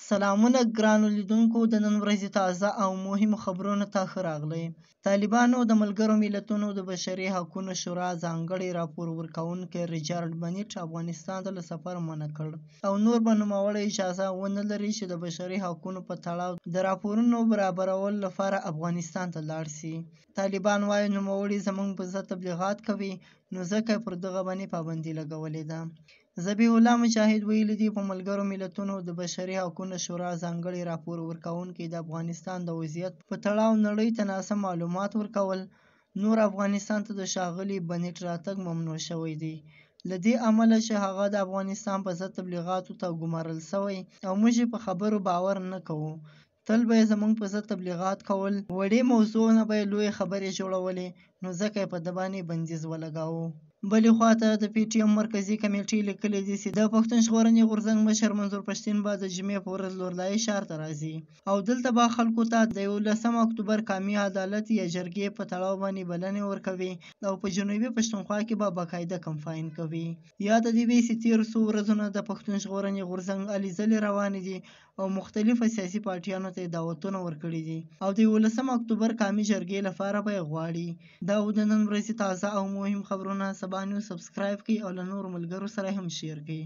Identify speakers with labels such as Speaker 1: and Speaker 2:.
Speaker 1: سلامونه ګرانو لیدونکو د نن ورځې تازه او مهمو خبرونو ته ښه راغلی. طالبانو د ملګرو ملتونو د بشري حقونو شورا ځانګړی راپور ورکوونکی ریچارډ بنیټ افغانستان ته له سفر منع کړ او نور به نوموړی اجازه ونه لري چې د بشري حقونو په تړاو د راپورونو برابرولو لپاره افغانستان ته لاړ شي. طالبان وایي نوموړي زموږ په ضد تبلیغات کوي، نو ځکه یې پر دغه باندې پابندي لګولې ده. ذبیح الله مجاهد ویلي دي په ملګرو ملتونو د بشري حقونو شورا ځانګړی راپور ورکوونکی د افغانستان د وضعیت په تړاو نړۍ ته ناسم معلومات ورکول. نور افغانستان ته د ښاغلي بنیټ راتګ ممنوع شوی دی، له دې امله چې هغه د افغانستان په ضد تبلیغاتو ته ګمارل شوی او موږ یې په خبرو باور نه کوو. تل به یې زموږ په ضد تبلیغات کول، وړې موضوعونه به یې لویې خبرې جوړولې، نو ځکه یې په ده باندې بندیز ولګاوه. بلې خواته د پي ټي ایم مرکزي کمیټې لیکلي دي چې د پښتون ژغورنې غورځنګ مشر منظور پښتين به د جمعې په ورځ لورلايي ښار ته راځي او دلته به خلکو ته د 11 اکتوبر قامي عدالت یا جرګې په تړاو باندې بلنې ورکوي او په جنوبي پښتونخوا کې به باقاعده کمپاین کوي. یاد دې وي چې تېرو څو ورځو نه د پښتون ژغورنې غورځنګ هلې ځلې روانې دي او مختلفو سیاسي پارټیانو ته یې دعوتونه ورکړي دي او د 11 اکتوبر قامي جرګې لپاره به یې غواړي. دا و د نن ورځې تازه او مهم خبرونه. سبا نیوز سبسکرایب کړئ او له نورو ملګرو سره هم شیر کړئ.